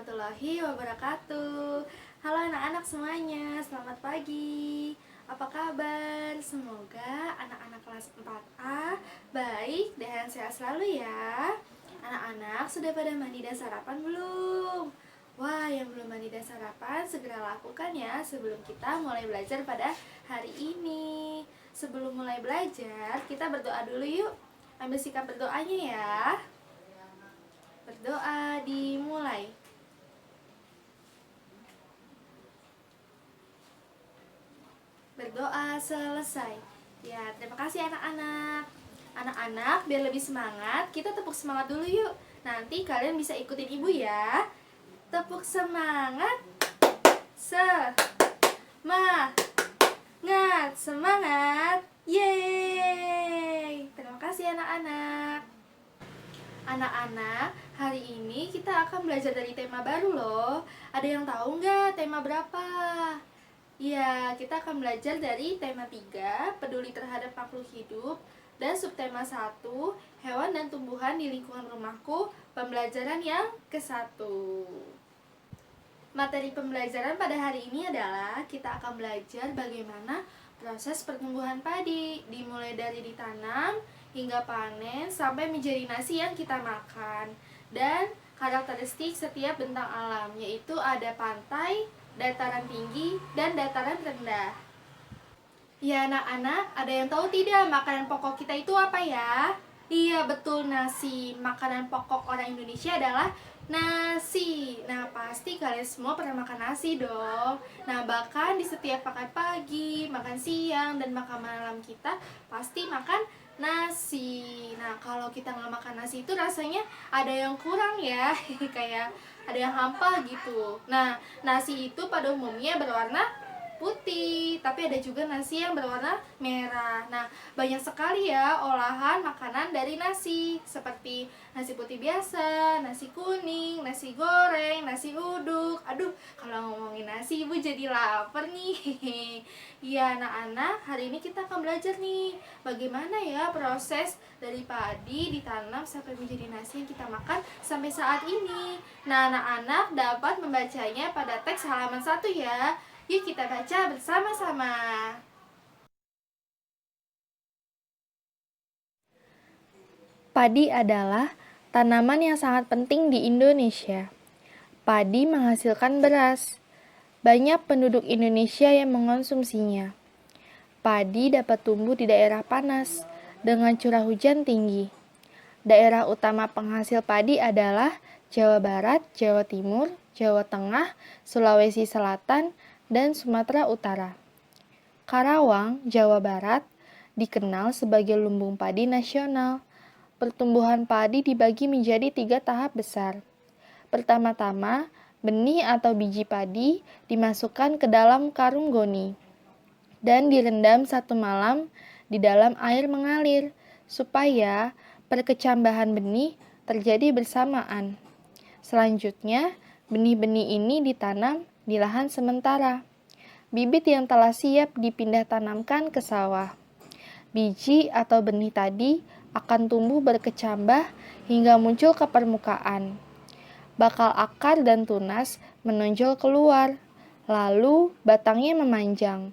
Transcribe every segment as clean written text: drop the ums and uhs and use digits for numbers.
warahmatullahi wabarakatuh. Halo anak-anak semuanya, selamat pagi. Apa kabar? Semoga anak-anak kelas 4A baik dan sehat selalu ya. Anak-anak sudah pada mandi dan sarapan belum? Wah, yang belum mandi dan sarapan segera lakukan ya sebelum kita mulai belajar pada hari ini. Sebelum mulai belajar, kita berdoa dulu yuk. Ambil sikap berdoanya ya. Berdoa dimulai. Berdoa selesai. Ya, terima kasih anak-anak. Anak-anak, biar lebih semangat, kita tepuk semangat dulu yuk. Nanti kalian bisa ikutin ibu ya. Tepuk semangat. Semangat. Semangat. Yeay. Terima kasih anak-anak. Anak-anak, hari ini kita akan belajar dari tema baru loh. Ada yang tahu nggak tema berapa? Ya, kita akan belajar dari tema 3, peduli terhadap makhluk hidup, dan subtema 1, hewan dan tumbuhan di lingkungan rumahku, pembelajaran yang ke-1. Materi pembelajaran pada hari ini adalah kita akan belajar bagaimana proses pertumbuhan padi, dimulai dari ditanam hingga panen sampai menjadi nasi yang kita makan. Dan karakteristik setiap bentang alam, yaitu ada pantai, dataran tinggi, dan dataran rendah. Ya anak-anak, ada yang tahu tidak makanan pokok kita itu apa ya? Iya betul, nasi. Makanan pokok orang Indonesia adalah nasi. Nah pasti kalian semua pernah makan nasi dong. Nah bahkan di setiap makan pagi, makan siang, dan makan malam kita pasti makan nasi. Nah kalau kita nggak makan nasi itu rasanya ada yang kurang ya. Kayak ada yang hampa gitu. Nah nasi itu pada umumnya berwarna putih, tapi ada juga nasi yang berwarna merah. Nah, banyak sekali ya olahan makanan dari nasi, seperti nasi putih biasa, nasi kuning, nasi goreng, nasi uduk. Aduh, kalau ngomongin nasi ibu jadi lapar nih. Iya anak-anak, hari ini kita akan belajar nih bagaimana ya proses dari padi ditanam sampai menjadi nasi yang kita makan sampai saat ini. Nah anak-anak dapat membacanya pada teks halaman 1 ya. Yuk kita baca bersama-sama. Padi adalah tanaman yang sangat penting di Indonesia. Padi menghasilkan beras. Banyak penduduk Indonesia yang mengonsumsinya. Padi dapat tumbuh di daerah panas dengan curah hujan tinggi. Daerah utama penghasil padi adalah Jawa Barat, Jawa Timur, Jawa Tengah, Sulawesi Selatan, dan Sumatera Utara. Karawang, Jawa Barat, dikenal sebagai lumbung padi nasional. Pertumbuhan padi dibagi menjadi 3 tahap besar. Pertama-tama, benih atau biji padi dimasukkan ke dalam karung goni dan direndam 1 malam di dalam air mengalir supaya perkecambahan benih terjadi bersamaan. Selanjutnya, benih-benih ini ditanam di lahan sementara. Bibit yang telah siap dipindah tanamkan ke sawah. Biji atau benih tadi akan tumbuh berkecambah hingga muncul ke permukaan. Bakal akar dan tunas menonjol keluar, lalu batangnya memanjang.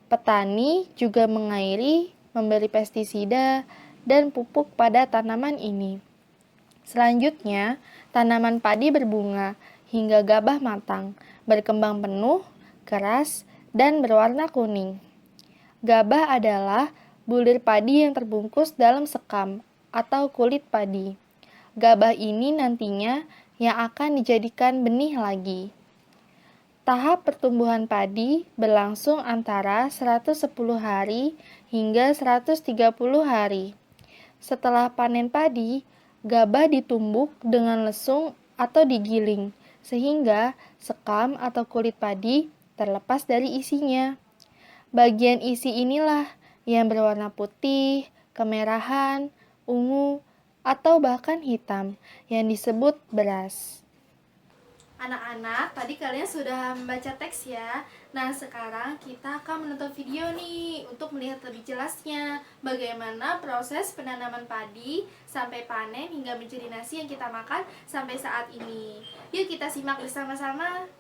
Petani juga mengairi, memberi pestisida, dan pupuk pada tanaman ini. Selanjutnya, tanaman padi berbunga hingga gabah matang, berkembang penuh, keras, dan berwarna kuning. Gabah adalah bulir padi yang terbungkus dalam sekam atau kulit padi. Gabah ini nantinya yang akan dijadikan benih lagi. Tahap pertumbuhan padi berlangsung antara 110 hari hingga 130 hari. Setelah panen padi, gabah ditumbuk dengan lesung atau digiling, sehingga sekam atau kulit padi terlepas dari isinya. Bagian isi inilah yang berwarna putih, kemerahan, ungu, atau bahkan hitam yang disebut beras. Anak-anak, tadi kalian sudah membaca teks ya. Nah, sekarang kita akan menonton video nih untuk melihat lebih jelasnya bagaimana proses penanaman padi sampai panen hingga menjadi nasi yang kita makan sampai saat ini. Yuk kita simak bersama-sama.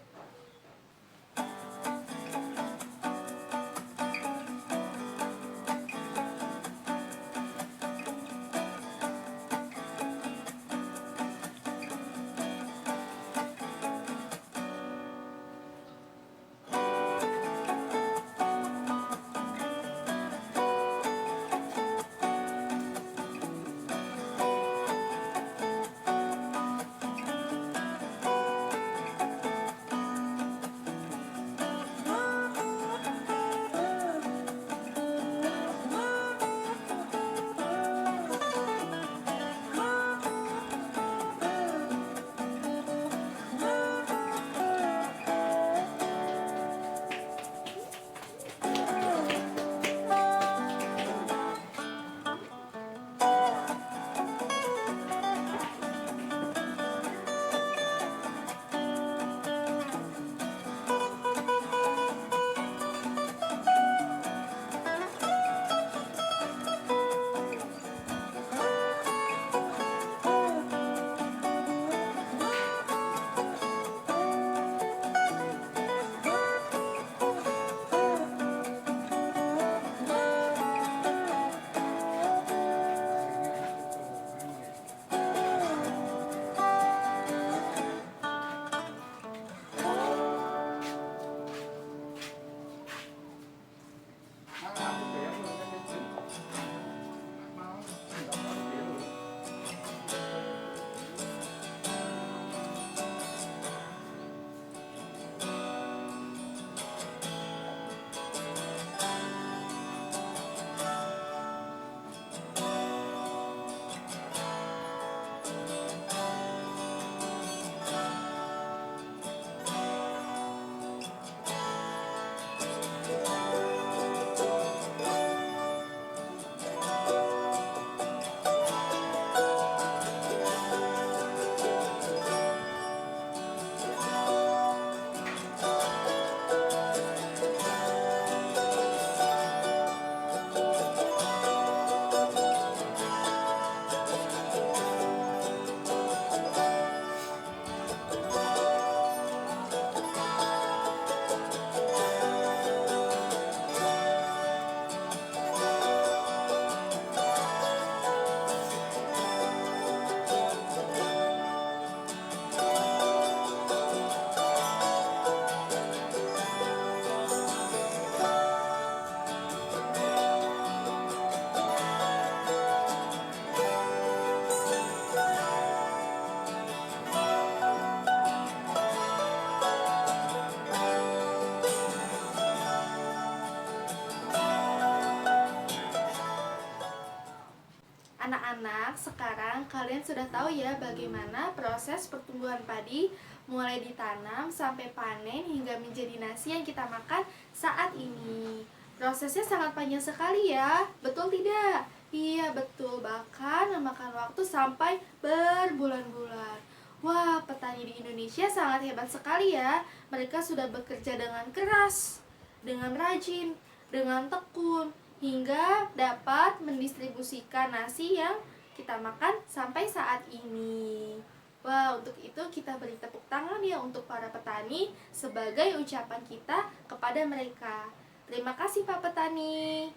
Anak-anak, sekarang kalian sudah tahu ya bagaimana proses pertumbuhan padi mulai ditanam sampai panen hingga menjadi nasi yang kita makan saat ini. Prosesnya sangat panjang sekali ya, betul tidak? Iya betul, bahkan memakan waktu sampai berbulan-bulan. Wah, petani di Indonesia sangat hebat sekali ya. Mereka sudah bekerja dengan keras, dengan rajin, dengan tekun, hingga dapat mendistribusikan nasi yang kita makan sampai saat ini. Wah, untuk itu kita beri tepuk tangan ya untuk para petani sebagai ucapan kita kepada mereka. Terima kasih Pak Petani.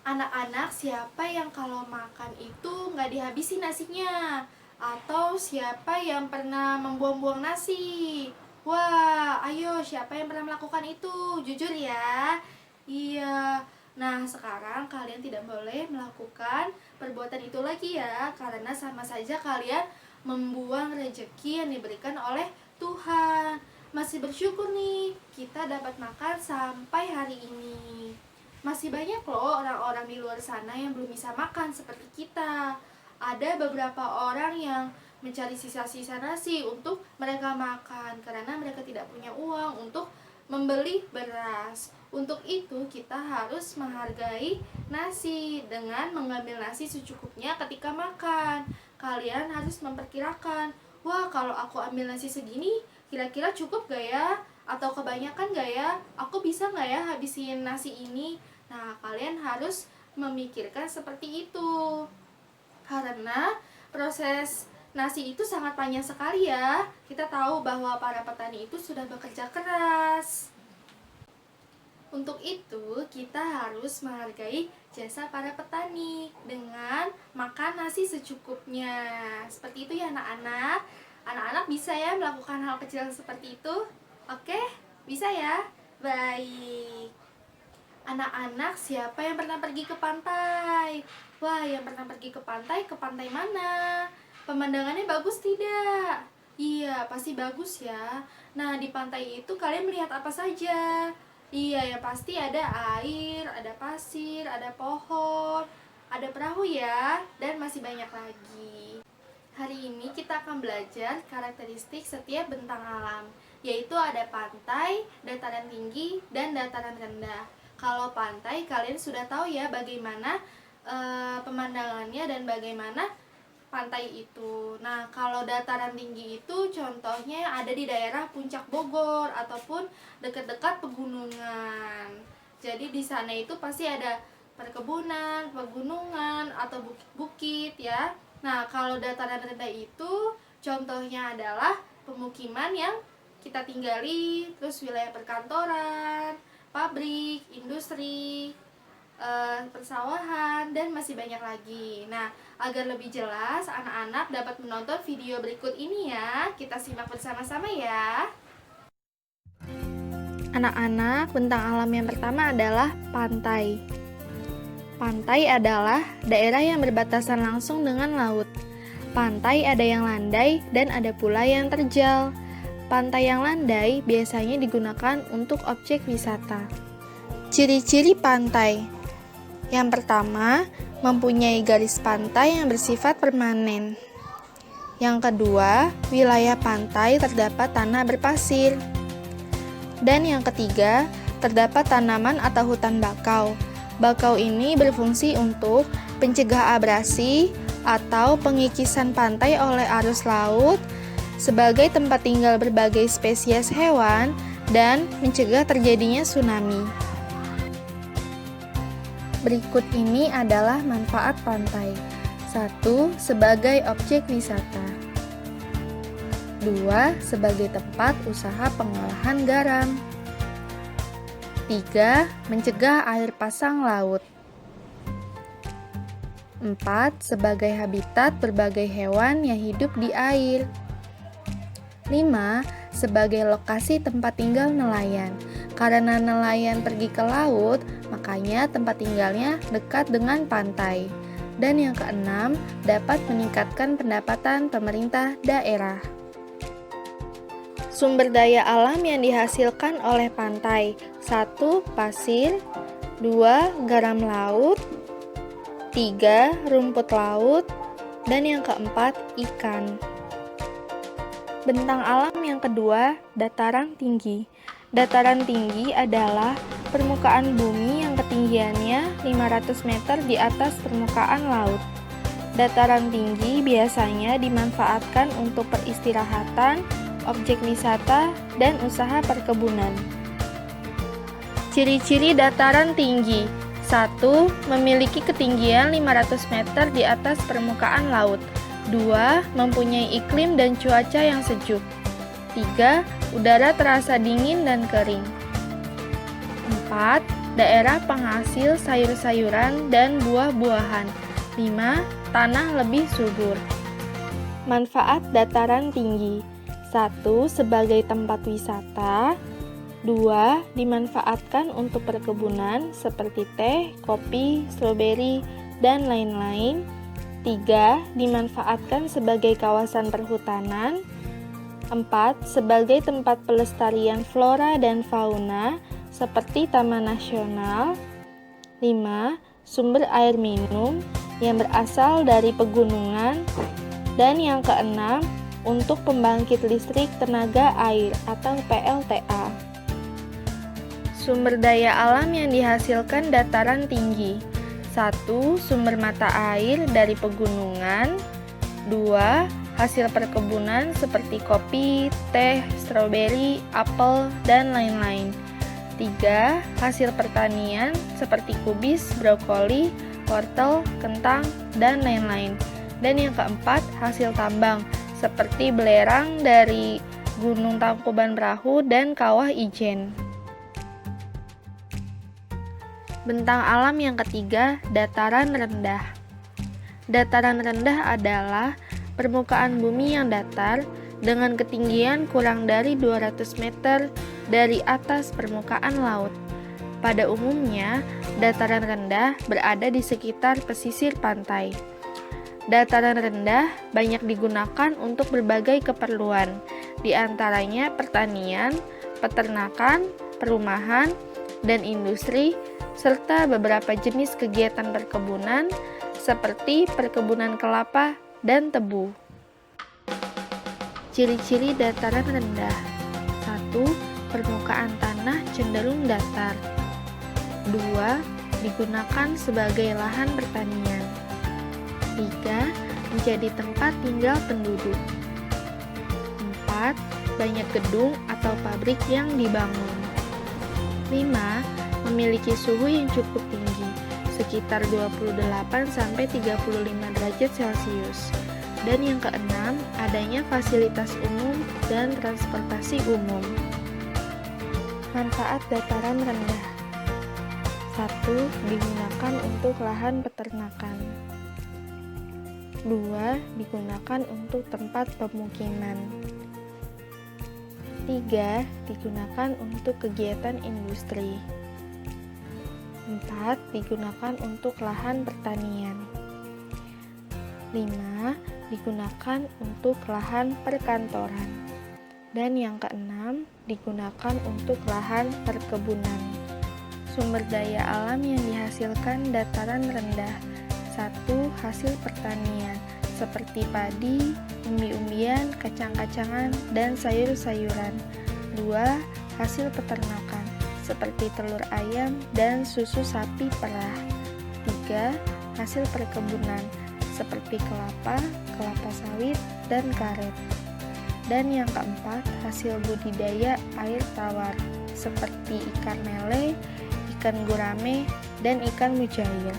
Anak-anak, siapa yang kalau makan itu nggak dihabisi nasinya? Atau siapa yang pernah membuang-buang nasi? Wah, ayo siapa yang pernah melakukan itu? Jujur ya. Iya. Nah, sekarang kalian tidak boleh melakukan perbuatan itu lagi ya, karena sama saja kalian membuang rezeki yang diberikan oleh Tuhan. Masih bersyukur nih, kita dapat makan sampai hari ini. Masih banyak loh orang-orang di luar sana yang belum bisa makan seperti kita. Ada beberapa orang yang mencari sisa-sisa nasi untuk mereka makan karena mereka tidak punya uang untuk membeli beras. Untuk itu kita harus menghargai nasi dengan mengambil nasi secukupnya ketika makan. Kalian harus memperkirakan, wah kalau aku ambil nasi segini kira-kira cukup gak ya? Atau kebanyakan gak ya? Aku bisa gak ya habisin nasi ini? Nah, kalian harus memikirkan seperti itu. Karena proses nasi itu sangat panjang sekali ya. Kita tahu bahwa para petani itu sudah bekerja keras. Untuk itu, kita harus menghargai jasa para petani dengan makan nasi secukupnya. Seperti itu ya anak-anak. Anak-anak bisa ya melakukan hal kecil seperti itu? Oke? Bisa ya? Baik. Anak-anak, siapa yang pernah pergi ke pantai? Wah, yang pernah pergi ke pantai mana? Pemandangannya bagus tidak? Iya, pasti bagus ya. Nah, di pantai itu kalian melihat apa saja? Iya, ya pasti ada air, ada pasir, ada pohon, ada perahu ya, dan masih banyak lagi. Hari ini kita akan belajar karakteristik setiap bentang alam, yaitu ada pantai, dataran tinggi, dan dataran rendah. Kalau pantai, kalian sudah tahu ya bagaimana pemandangannya dan bagaimana pantai itu. Nah, kalau dataran tinggi itu contohnya ada di daerah Puncak Bogor ataupun dekat-dekat pegunungan. Jadi di sana itu pasti ada perkebunan, pegunungan atau bukit-bukit ya. Nah, kalau dataran rendah itu contohnya adalah pemukiman yang kita tinggali, terus wilayah perkantoran, pabrik, industri, persawahan, dan masih banyak lagi. Nah, agar lebih jelas, anak-anak dapat menonton video berikut ini ya. Kita simak bersama-sama ya. Anak-anak, bentang alam yang pertama adalah pantai. Pantai adalah daerah yang berbatasan langsung dengan laut. Pantai ada yang landai dan ada pula yang terjal. Pantai yang landai biasanya digunakan untuk objek wisata. Ciri-ciri pantai. Yang pertama, mempunyai garis pantai yang bersifat permanen. Yang kedua, wilayah pantai terdapat tanah berpasir. Dan yang ketiga, terdapat tanaman atau hutan bakau. Bakau ini berfungsi untuk pencegah abrasi atau pengikisan pantai oleh arus laut, sebagai tempat tinggal berbagai spesies hewan, dan mencegah terjadinya tsunami. Berikut ini adalah manfaat pantai. 1. Sebagai objek wisata. 2. Sebagai tempat usaha pengolahan garam. 3. Mencegah air pasang laut. 4. Sebagai habitat berbagai hewan yang hidup di air. 5. Sebagai lokasi tempat tinggal nelayan. Karena nelayan pergi ke laut, makanya tempat tinggalnya dekat dengan pantai. Dan yang keenam, dapat meningkatkan pendapatan pemerintah daerah. Sumber daya alam yang dihasilkan oleh pantai. 1. Pasir. 2. Garam laut. 3. Rumput laut. Dan yang keempat, ikan. Bentang alam yang kedua, dataran tinggi. Dataran tinggi adalah permukaan bumi yang ketinggiannya 500 meter di atas permukaan laut. Dataran tinggi biasanya dimanfaatkan untuk peristirahatan, objek wisata, dan usaha perkebunan. Ciri-ciri dataran tinggi. 1. Memiliki ketinggian 500 meter di atas permukaan laut. 2. Mempunyai iklim dan cuaca yang sejuk. 3. Udara terasa dingin dan kering. 4. Daerah penghasil sayur-sayuran dan buah-buahan. 5. Tanah lebih subur. Manfaat dataran tinggi. 1. Sebagai tempat wisata. 2. Dimanfaatkan untuk perkebunan seperti teh, kopi, stroberi, dan lain-lain. 3. Dimanfaatkan sebagai kawasan perhutanan. 4. Sebagai tempat pelestarian flora dan fauna seperti taman nasional. 5. Sumber air minum yang berasal dari pegunungan. Dan yang keenam, untuk pembangkit listrik tenaga air atau PLTA. Sumber daya alam yang dihasilkan dataran tinggi. 1. Sumber mata air dari pegunungan. 2. hasil perkebunan seperti kopi, teh, stroberi, apel, dan lain-lain. 3. Hasil pertanian seperti kubis, brokoli, wortel, kentang, dan lain-lain. Dan yang keempat, hasil tambang seperti belerang dari Gunung Tangkuban Perahu dan Kawah Ijen. Bentang alam yang ketiga, dataran rendah. Dataran rendah adalah permukaan bumi yang datar dengan ketinggian kurang dari 200 meter dari atas permukaan laut. Pada umumnya, dataran rendah berada di sekitar pesisir pantai. Dataran rendah banyak digunakan untuk berbagai keperluan, di antaranya pertanian, peternakan, perumahan, dan industri, serta beberapa jenis kegiatan perkebunan seperti perkebunan kelapa dan tebu. Ciri-ciri dataran rendah. 1. Permukaan tanah cenderung datar. 2. Digunakan sebagai lahan pertanian. 3. Menjadi tempat tinggal penduduk. 4. Banyak gedung atau pabrik yang dibangun. 5. Memiliki suhu yang cukup tinggi, sekitar 28-35 derajat Celcius. Dan yang keenam, adanya fasilitas umum dan transportasi umum. Manfaat dataran rendah. 1. Digunakan untuk lahan peternakan. 2. Digunakan untuk tempat pemukiman. 3. Digunakan untuk kegiatan industri. 4. Digunakan untuk lahan pertanian. 5. Digunakan untuk lahan perkantoran. Dan yang keenam, digunakan untuk lahan perkebunan. Sumber daya alam yang dihasilkan dataran rendah. 1. Hasil pertanian seperti padi, umbi-umbian, kacang-kacangan, dan sayur-sayuran. 2. Hasil peternakan seperti telur ayam dan susu sapi perah. 3. Hasil perkebunan seperti kelapa, kelapa sawit, dan karet. Dan yang keempat, hasil budidaya air tawar seperti ikan lele, ikan gurame, dan ikan mujair.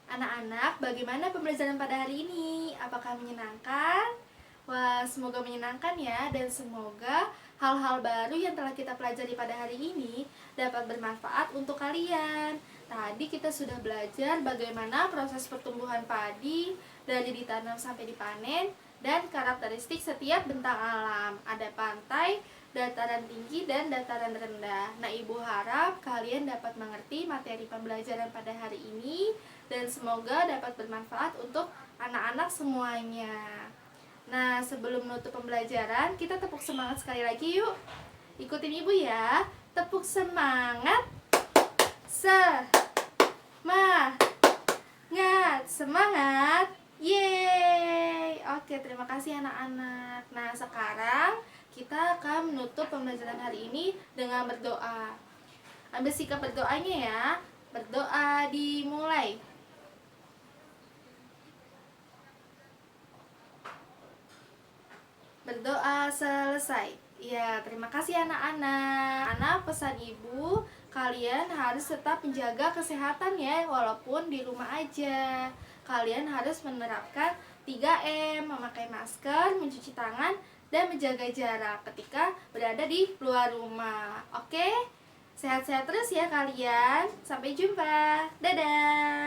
Anak-anak, bagaimana pembelajaran pada hari ini? Apakah menyenangkan? Wah, semoga menyenangkan ya, dan semoga hal-hal baru yang telah kita pelajari pada hari ini dapat bermanfaat untuk kalian. Tadi kita sudah belajar bagaimana proses pertumbuhan padi dari ditanam sampai dipanen dan karakteristik setiap bentang alam. Ada pantai, dataran tinggi, dan dataran rendah. Nah, Ibu harap kalian dapat mengerti materi pembelajaran pada hari ini dan semoga dapat bermanfaat untuk anak-anak semuanya. Nah, sebelum menutup pembelajaran, kita tepuk semangat sekali lagi yuk. Ikutin Ibu ya. Tepuk semangat. Semangat. Yeay. Oke, terima kasih anak-anak. Nah, sekarang kita akan menutup pembelajaran hari ini dengan berdoa. Ambil sikap berdoanya ya. Berdoa dimulai. Berdoa selesai. Ya, terima kasih anak-anak. Anak, pesan Ibu, kalian harus tetap menjaga kesehatan ya, walaupun di rumah aja. Kalian harus menerapkan 3M, memakai masker, mencuci tangan, dan menjaga jarak ketika berada di luar rumah. Oke? Sehat-sehat terus ya kalian. Sampai jumpa. Dadah.